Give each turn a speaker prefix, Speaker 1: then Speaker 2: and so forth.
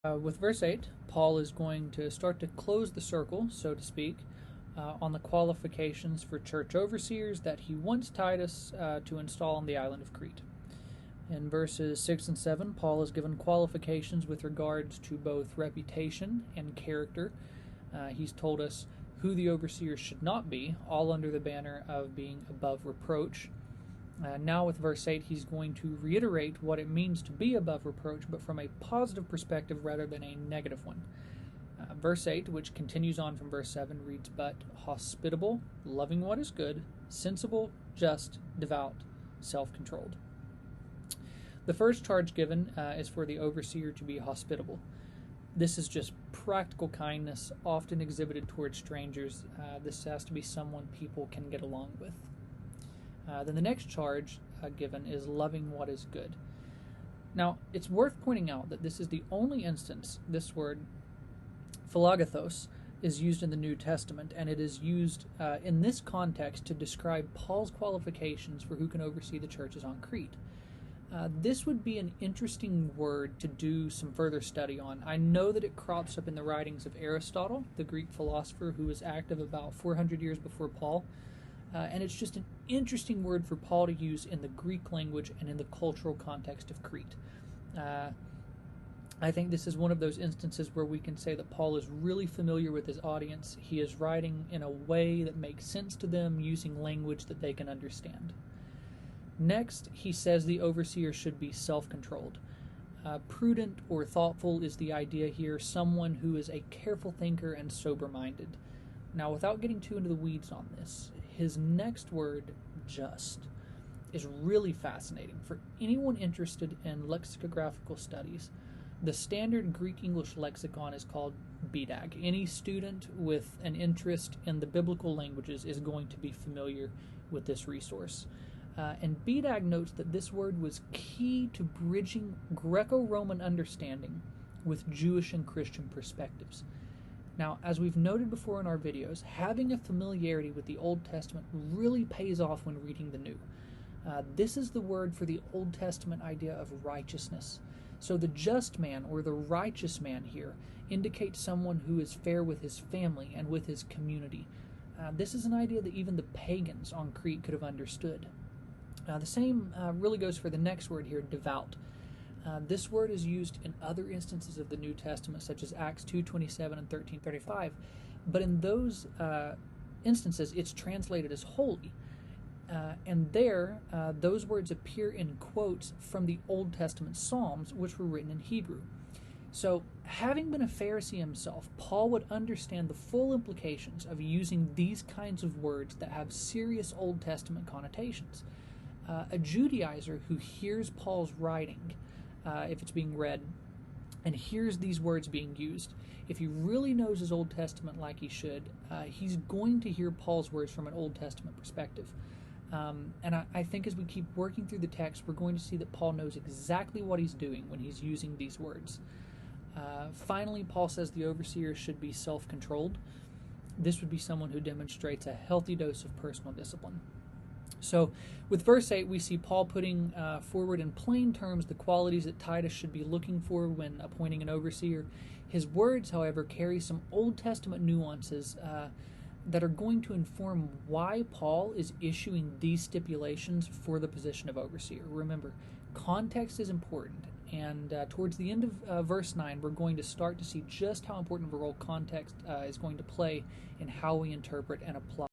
Speaker 1: With verse 8, Paul is going to start to close the circle, so to speak, on the qualifications for church overseers that he wants Titus to install on the island of Crete. In verses 6 and 7, Paul is given qualifications with regards to both reputation and character. He's told us who the overseers should not be, all under the banner of being above reproach. Now with verse 8, he's going to reiterate what it means to be above reproach, but from a positive perspective rather than a negative one. Verse 8, which continues on from verse 7, reads, "But hospitable, loving what is good, sensible, just, devout, self-controlled." The first charge given is for the overseer to be hospitable. This is just practical kindness, often exhibited towards strangers. This has to be someone people can get along with. Then the next charge given is loving what is good. Now, it's worth pointing out that this is the only instance this word, philagathos, is used in the New Testament, and it is used in this context to describe Paul's qualifications for who can oversee the churches on Crete. This would be an interesting word to do some further study on. I know that it crops up in the writings of Aristotle, the Greek philosopher who was active about 400 years before Paul. And it's just an interesting word for Paul to use in the Greek language and in the cultural context of Crete. I think this is one of those instances where we can say that Paul is really familiar with his audience. He is writing in a way that makes sense to them, using language that they can understand. Next, he says the overseer should be self-controlled. Prudent or thoughtful is the idea here, someone who is a careful thinker and sober-minded. Now, without getting too into the weeds on this, his next word, just, is really fascinating. For anyone interested in lexicographical studies, the standard Greek-English lexicon is called BDAG. Any student with an interest in the biblical languages is going to be familiar with this resource. And BDAG notes that this word was key to bridging Greco-Roman understanding with Jewish and Christian perspectives. Now, as we've noted before in our videos, having a familiarity with the Old Testament really pays off when reading the New. This is the word for the Old Testament idea of righteousness. So the just man, or the righteous man here, indicates someone who is fair with his family and with his community. This is an idea that even the pagans on Crete could have understood. The same really goes for the next word here, devout. This word is used in other instances of the New Testament, such as Acts 2:27 and 13:35, but in those instances, it's translated as holy. And there, those words appear in quotes from the Old Testament Psalms, which were written in Hebrew. So, having been a Pharisee himself, Paul would understand the full implications of using these kinds of words that have serious Old Testament connotations. A Judaizer who hears Paul's writing, if it's being read, and hears these words being used, if he really knows his Old Testament like he should, he's going to hear Paul's words from an Old Testament perspective. And I think as we keep working through the text, we're going to see that Paul knows exactly what he's doing when he's using these words. Finally, Paul says the overseer should be self-controlled. This would be someone who demonstrates a healthy dose of personal discipline. So with verse 8, we see Paul putting forward in plain terms the qualities that Titus should be looking for when appointing an overseer. His words, however, carry some Old Testament nuances that are going to inform why Paul is issuing these stipulations for the position of overseer. Remember, context is important, and towards the end of verse 9, we're going to start to see just how important of a role context is going to play in how we interpret and apply